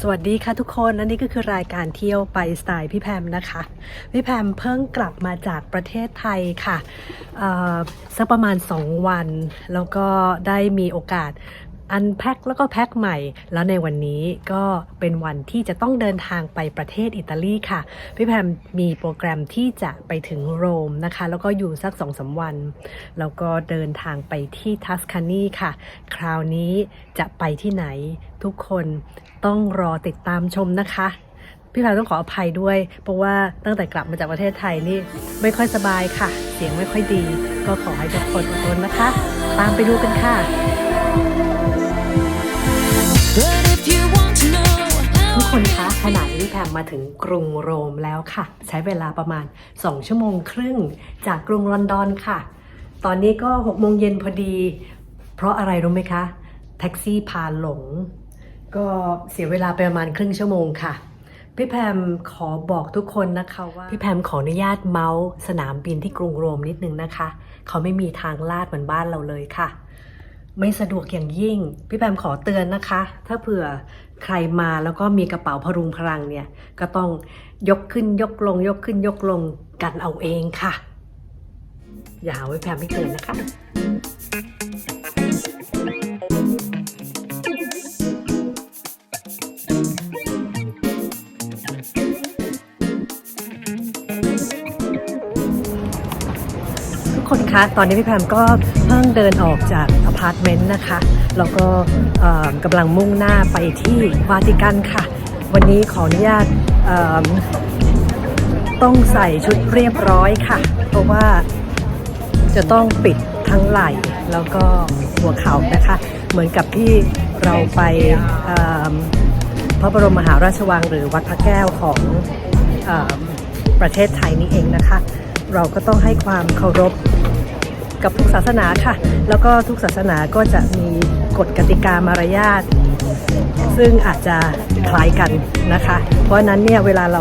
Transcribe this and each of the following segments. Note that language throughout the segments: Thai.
สวัสดีค่ะทุกคนและนี่ก็คือรายการเที่ยวไปสไตล์พี่แพมนะคะพี่แพมเพิ่งกลับมาจากประเทศไทยค่ะสักประมาณ2วันแล้วก็ได้มีโอกาสอันแพ็คแล้วก็แพ็คใหม่แล้วในวันนี้ก็เป็นวันที่จะต้องเดินทางไปประเทศอิตาลีค่ะพี่แพมมีโปรแกรมที่จะไปถึงโรมนะคะแล้วก็อยู่สัก 2-3 วันแล้วก็เดินทางไปที่ทัสคานีค่ะคราวนี้จะไปที่ไหนทุกคนต้องรอติดตามชมนะคะพี่แพมต้องขออภัยด้วยเพราะว่าตั้งแต่กลับมาจากประเทศไทยนี่ไม่ค่อยสบายค่ะเสียงไม่ค่อยดีก็ขอให้ทุกคนอดทนนะคะตามไปดูกันค่ะทุกคนคะขณะนี้แพมมาถึงกรุงโรมแล้วค่ะใช้เวลาประมาณ2 ชั่วโมงครึ่งจากกรุงลอนดอนค่ะตอนนี้ก็6 โมงเย็นพอดีเพราะอะไรรู้ไหมคะแท็กซี่พาหลงก็เสียเวลาไปประมาณครึ่งชั่วโมงค่ะพี่แพมขอบอกทุกคนนะคะว่าพี่แพมขออนุญาตเมาส์สนามบินที่กรุงโรมนิดนึงนะคะเขาไม่มีทางลาดเหมือนบ้านเราเลยค่ะไม่สะดวกอย่างยิ่งพี่แพมขอเตือนนะคะถ้าเผื่อใครมาแล้วก็มีกระเป๋าพรุงพรังเนี่ยก็ต้องยกขึ้นยกลงยกขึ้นยกลงกันเอาเองค่ะอย่าหาว่าพี่แพมไม่เตือนนะคะคนคะตอนนี้พี่แพมก็เพิ่งเดินออกจากอพาร์ตเมนต์นะคะแล้วก็กำลังมุ่งหน้าไปที่วาติกันค่ะวันนี้ขออนุญาตต้องใส่ชุดเรียบร้อยค่ะเพราะว่าจะต้องปิดทั้งไหล่แล้วก็หัวเข่านะคะเหมือนกับที่เราไปพระบรมมหาราชวังหรือวัดพระแก้วของประเทศไทยนี่เองนะคะเราก็ต้องให้ความเคารพกับทุกศาสนาค่ะแล้วก็ทุกศาสนาก็จะมีกฎกติกามารยาทซึ่งอาจจะคล้ายกันนะคะเพราะนั้นเนี่ยเวลาเรา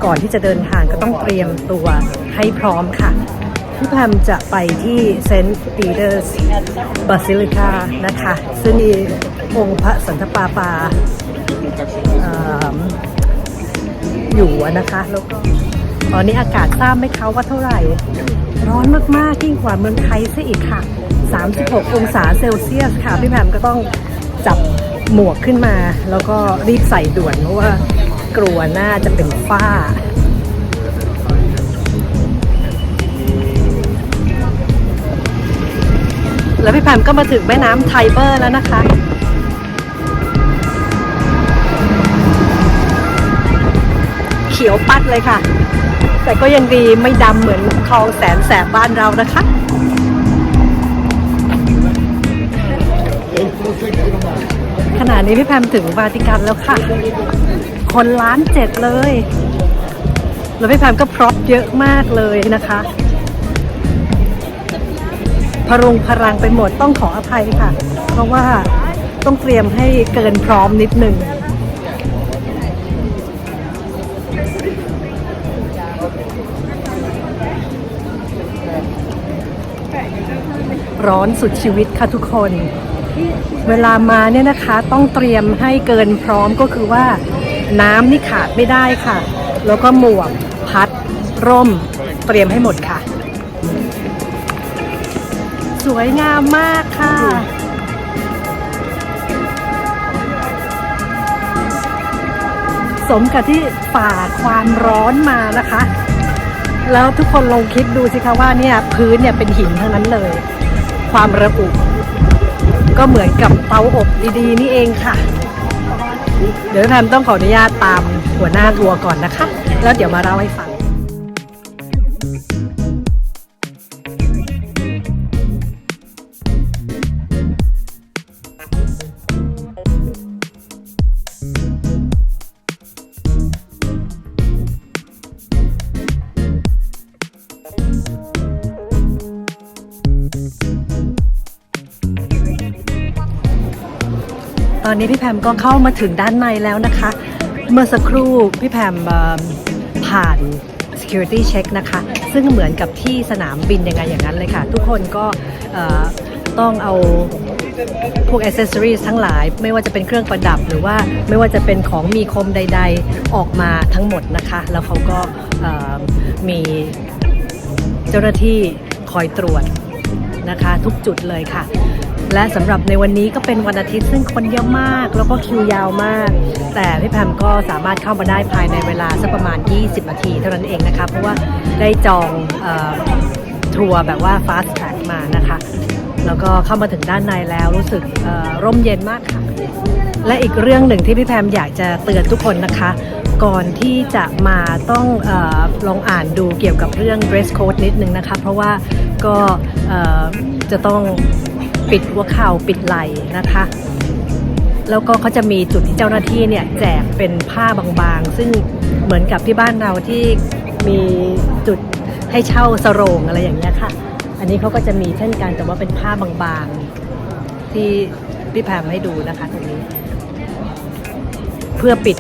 ก่อนที่จะเดินทางก็ต้องเตรียมตัวให้พร้อมค่ะพี่แพมจะไปที่เซนต์ปีเตอร์สบาซิลิกานะคะซึ่งมีองค์พระสันตะปาปาอยู่นะคะแล้วก็ตอนนี้อากาศทราบไหมคะว่าเท่าไหร่ร้อนมากๆยิ่งกว่าเมืองไทยซะอีกค่ะ36 องศาเซลเซียสค่ะพี่แพมก็ต้องจับหมวกขึ้นมาแล้วก็รีบใส่ด่วนเพราะว่ากลัวน่าจะเป็นฝ้าแล้วพี่แพมก็มาถึงแม่น้ำไทเบอร์แล้วนะคะเขียวปัดเลยค่ะแต่ก็ยังดีไม่ดำเหมือนคลองแสนแสบบ้านเรานะคะขณะนี้พี่แพมถึงวาติกันแล้วค่ะคน1,700,000เลยแล้วพี่แพมก็พร็อพเยอะมากเลยนะคะพรุงพรังไปหมดต้องขออภัยค่ะเพราะว่าต้องเตรียมให้เกินพร้อมนิดนึงร้อนสุดชีวิตค่ะทุกคนเวลามาเนี่ยนะคะต้องเตรียมให้เกินพร้อมก็คือว่าน้ำนี่ขาดไม่ได้ค่ะแล้วก็หมวกพัดร่มเตรียมให้หมดค่ะสวยงามมากค่ะสมกับที่ฝ่าความร้อนมานะคะแล้วทุกคนลองคิดดูสิคะว่าเนี่ยพื้นเนี่ยเป็นหินทั้งนั้นเลยความระอุก็เหมือนกับเตาอบดีๆนี่เองค่ะเดี๋ยวแพมต้องขออนุญาตตามหัวหน้าทัวร์ก่อนนะคะแล้วเดี๋ยวมาเล่าให้ฟังตอนนี้พี่แพมก็เข้ามาถึงด้านในแล้วนะคะเมื่อสักครู่พี่แพมผ่าน security check นะคะซึ่งเหมือนกับที่สนามบินยังไงอย่างนั้นเลยค่ะทุกคนก็ต้องเอา พวก accessories ทั้งหลายไม่ว่าจะเป็นเครื่องประดับหรือว่าไม่ว่าจะเป็นของมีคมใดๆออกมาทั้งหมดนะคะแล้วเขาก็มีเจ้าหน้าที่คอยตรวจนะคะทุกจุดเลยค่ะและสำหรับในวันนี้ก็เป็นวันอาทิตย์ซึ่งคนเยอะมากแล้วก็คิวยาวมากแต่พี่แพมก็สามารถเข้ามาได้ภายในเวลาสักประมาณ20นาทีเท่านั้นเองนะคะเพราะว่าได้จองทัวร์แบบว่า fast track มานะคะแล้วก็เข้ามาถึงด้านในแล้วรู้สึกร่มเย็นมากค่ะและอีกเรื่องหนึ่งที่พี่แพมอยากจะเตือนทุกคนนะคะก่อนที่จะมาต้องลองอ่านดูเกี่ยวกับเรื่อง dress code นิดนึงนะคะเพราะว่าก็จะต้องปิดหัวเข่าปิดไหล่นะคะแล้วก็เขาจะมีจุดที่เจ้าหน้าที่เนี่ยแจกเป็นผ้าบางๆซึ่งเหมือนกับที่บ้านเราที่มีจุดให้เช่าสโรงอะไรอย่างเงี้ยค่ะอันนี้เขาก็จะมีเช่นกันแต่ว่าเป็นผ้าบางๆที่พี่แพมให้ดูนะคะตรงนี้เพื่อปิด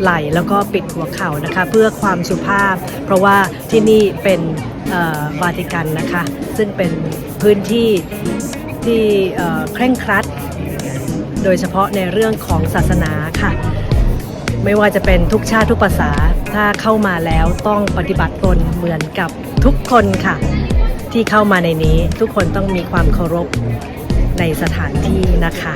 ไหล่แล้วก็ปิดหัวเข่านะคะเพื่อความสุภาพเพราะว่าที่นี่เป็นวาติกันนะคะซึ่งเป็นพื้นที่ที่เคร่งครัดโดยเฉพาะในเรื่องของศาสนาค่ะไม่ว่าจะเป็นทุกชาติทุกภาษาถ้าเข้ามาแล้วต้องปฏิบัติตนเหมือนกับทุกคนค่ะที่เข้ามาในนี้ทุกคนต้องมีความเคารพในสถานที่นะคะ